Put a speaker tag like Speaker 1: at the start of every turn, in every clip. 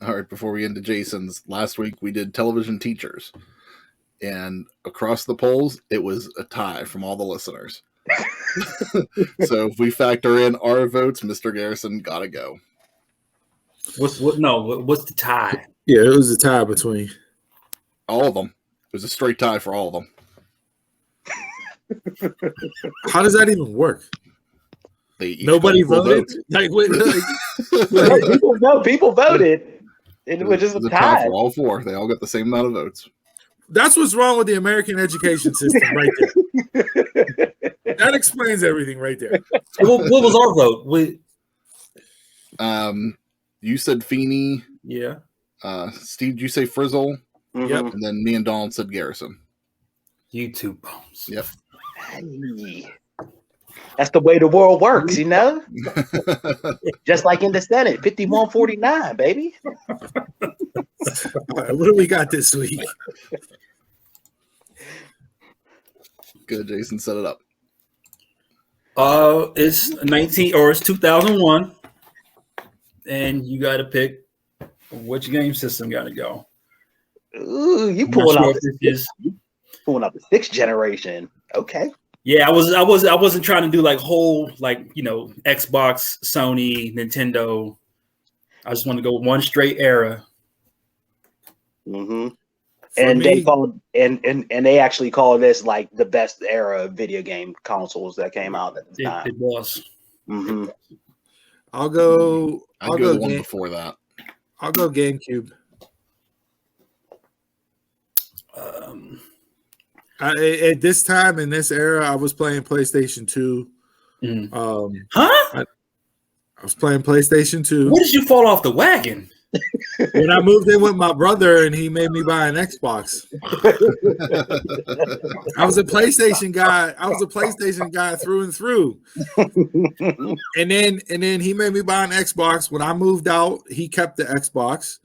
Speaker 1: All right, before we get into Jason's, last week we did television teachers. And across the polls, it was a tie from all the listeners. So if we factor in our votes, Mr. Garrison gotta go.
Speaker 2: What's the tie?
Speaker 3: Yeah, it was a tie between
Speaker 1: all of them. It was a straight tie for all of them.
Speaker 3: How does that even work? Nobody voted.
Speaker 4: People voted. It was just a tie
Speaker 1: for all four. They all got the same amount of votes.
Speaker 3: That's what's wrong with the American education system, right there. That explains everything, right there.
Speaker 2: What was our vote?
Speaker 1: You said Feeney.
Speaker 2: Yeah.
Speaker 1: Steve, did you say Frizzle?
Speaker 3: Mm-hmm. Yep.
Speaker 1: And then me and Donald said Garrison.
Speaker 2: You two bones.
Speaker 1: Yep.
Speaker 4: Hey. That's the way the world works, you know? Just like in the Senate, 51-49, baby.
Speaker 3: All right, what do we got this week?
Speaker 1: Good, Jason, set it up.
Speaker 2: It's 2001, and you got to pick which game system got to go.
Speaker 4: Ooh, you pulling out the sixth generation. Okay.
Speaker 2: Yeah, I wasn't trying to do whole Xbox, Sony, Nintendo. I just want to go one straight era.
Speaker 4: Mm-hmm. And they call and they actually call this the best era of video game consoles that came out at the time.
Speaker 2: It was.
Speaker 4: Mm-hmm.
Speaker 3: I'll go
Speaker 1: one before that.
Speaker 3: I'll go GameCube. At this time in this era, I was playing PlayStation 2.
Speaker 2: I
Speaker 3: was playing PlayStation 2.
Speaker 2: When did you fall off the wagon?
Speaker 3: When I moved in with my brother and he made me buy an Xbox. I was a PlayStation guy through and through. And then he made me buy an Xbox. When I moved out, he kept the Xbox.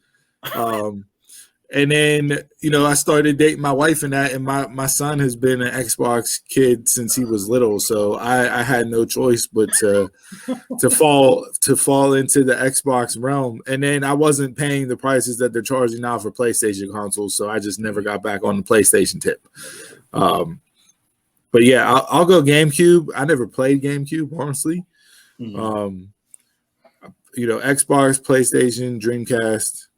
Speaker 3: And then, I started dating my wife and that, and my son has been an Xbox kid since he was little. So I had no choice but to fall into the Xbox realm. And then I wasn't paying the prices that they're charging now for PlayStation consoles. So I just never got back on the PlayStation tip. But yeah, I'll go GameCube. I never played GameCube, honestly. Mm-hmm. Xbox, PlayStation, Dreamcast.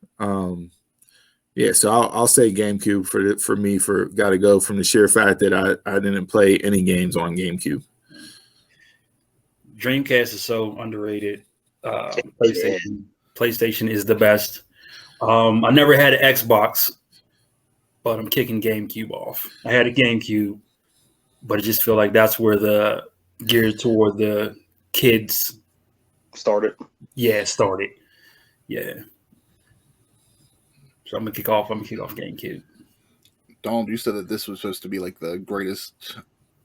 Speaker 3: Yeah, so I'll say GameCube for me got to go from the sheer fact that I didn't play any games on GameCube.
Speaker 2: Dreamcast is so underrated. PlayStation is the best. I never had an Xbox, but I'm kicking GameCube off. I had a GameCube, but I just feel like that's where the geared toward the kids
Speaker 4: started.
Speaker 2: Yeah, started. Yeah. So I'm gonna kick off GameCube.
Speaker 1: Donald, you said that this was supposed to be the greatest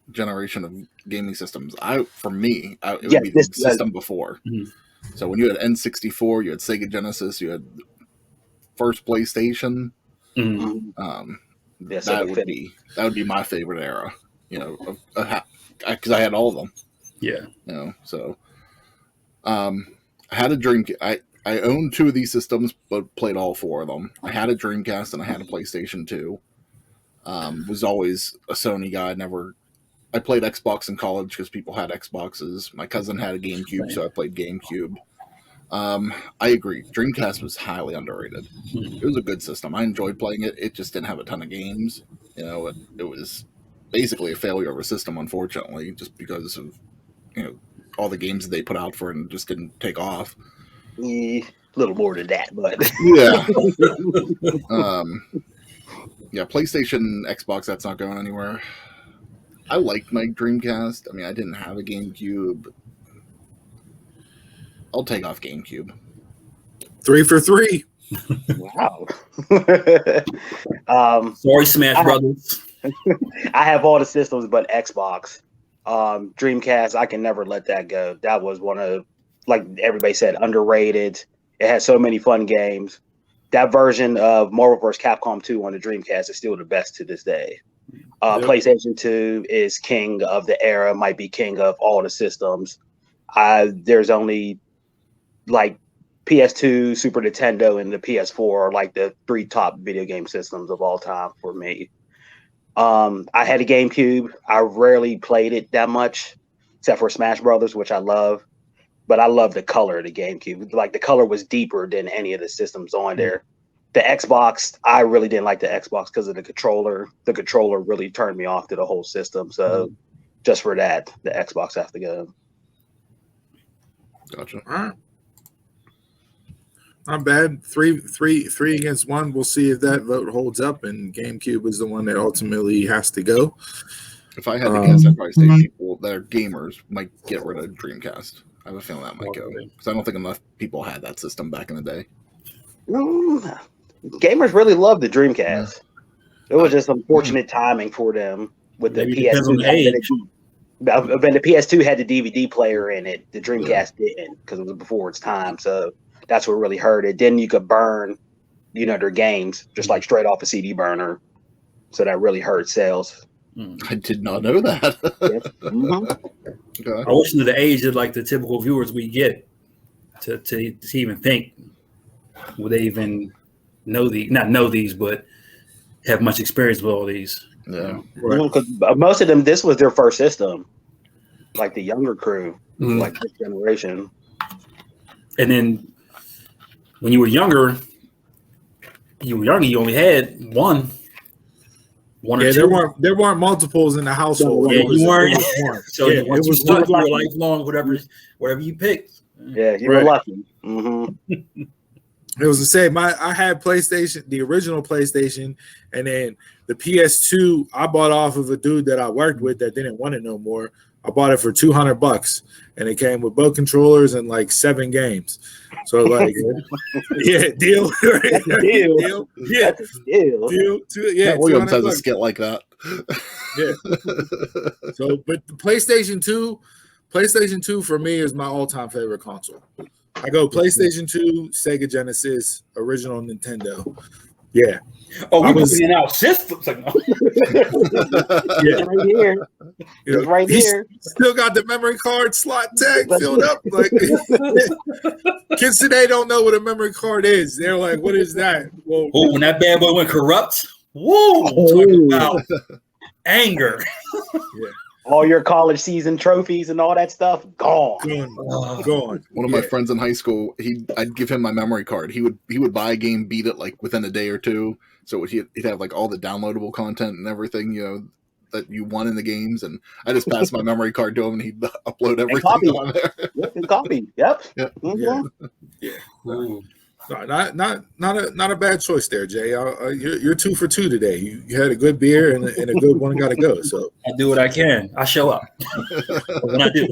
Speaker 1: generation of gaming systems. It would be the system before. Mm-hmm. So when you had N64, you had Sega Genesis, you had first PlayStation.
Speaker 2: Mm-hmm.
Speaker 1: That would be my favorite era. Because I had all of them.
Speaker 2: Yeah.
Speaker 1: So I had a Dreamcast. I owned two of these systems, but played all four of them. I had a Dreamcast and I had a PlayStation 2. Was always a Sony guy. I played Xbox in college because people had Xboxes. My cousin had a GameCube, so I played GameCube. I agree. Dreamcast was highly underrated. It was a good system. I enjoyed playing it. It just didn't have a ton of games. It was basically a failure of a system, unfortunately, just because of all the games that they put out for it and just didn't take off.
Speaker 4: A little more than that, but
Speaker 1: yeah. Yeah, PlayStation, Xbox, that's not going anywhere. I liked my Dreamcast. I mean, I didn't have a GameCube. I'll take off GameCube.
Speaker 3: 3 for 3.
Speaker 4: Wow.
Speaker 2: Sorry, Smash Brothers.
Speaker 4: I have all the systems but Xbox. Dreamcast, I can never let that go. That was one of, like everybody said, underrated. It had so many fun games. That version of Marvel vs. Capcom 2 on the Dreamcast is still the best to this day.
Speaker 3: Yep.
Speaker 4: PlayStation 2 is king of the era, might be king of all the systems. There's only like PS2, Super Nintendo, and the PS4 are like the 3 top video game systems of all time for me. I had a GameCube. I rarely played it that much, except for Smash Brothers, which I love. But I love the color of the GameCube. Like the color was deeper than any of the systems on there. The Xbox, I really didn't like the Xbox because of the controller. The controller really turned me off to the whole system. So just for that, the Xbox has to go.
Speaker 1: Gotcha.
Speaker 3: All right. Not bad. Three against one. We'll see if that vote holds up, and GameCube is the one that ultimately has to go.
Speaker 1: If I had to guess, I'd probably say people that are gamers might get rid of Dreamcast. I have a feeling that might go because I don't think enough people had that system back in the day.
Speaker 4: Gamers really loved the Dreamcast. It was just unfortunate timing for them with the PS2. When the PS2 had the DVD player in it, the Dreamcast didn't because it was before its time. So that's what really hurt it. Then you could burn, their games just like straight off a CD burner. So that really hurt sales.
Speaker 1: I did not know that.
Speaker 2: I wish to the age of like the typical viewers we get to even think, would they even not know these, but have much experience with all these.
Speaker 1: Yeah.
Speaker 4: Because most of them, this was their first system. Like the younger crew, like this generation.
Speaker 2: And then when you were younger, you only had one or two.
Speaker 3: There weren't multiples in the household.
Speaker 2: Yeah, you weren't. So
Speaker 3: it was
Speaker 2: stuck for lifelong, whatever you picked.
Speaker 4: Yeah, you were lucky.
Speaker 3: It was to say I had PlayStation, the original PlayStation, and then the PS2 I bought off of a dude that I worked with that didn't want it no more. I bought it for $200, and it came with both controllers and like 7 games. So like, deal.
Speaker 4: That's a deal.
Speaker 3: Yeah,
Speaker 4: that's a deal.
Speaker 3: Yeah,
Speaker 1: Williams has a skit like that.
Speaker 3: Yeah. So, but the PlayStation 2 for me is my all-time favorite console. I go PlayStation 2, Sega Genesis, original Nintendo. Yeah.
Speaker 2: Oh, we was in our systems. Like, no.
Speaker 4: Yeah, right here. It's right here.
Speaker 3: Still got the memory card slot tag filled up. Like kids today don't know what a memory card is. They're like, "What is that?" Well,
Speaker 2: when that bad boy went corrupt, talk about anger.
Speaker 3: Yeah.
Speaker 4: All your college season trophies and all that stuff gone.
Speaker 3: Gone.
Speaker 1: One of my friends in high school, I'd give him my memory card. He would buy a game, beat it like within a day or two. So he'd have like all the downloadable content and everything, that you want in the games. And I just passed my memory card to him, and he'd upload everything on there.
Speaker 4: Yep, and copy. Yep.
Speaker 3: Yeah. Not a bad choice there, Jay. You're 2 for 2 today. You had a good beer and a good one got to go. So
Speaker 2: I do what I can. I show up when I do.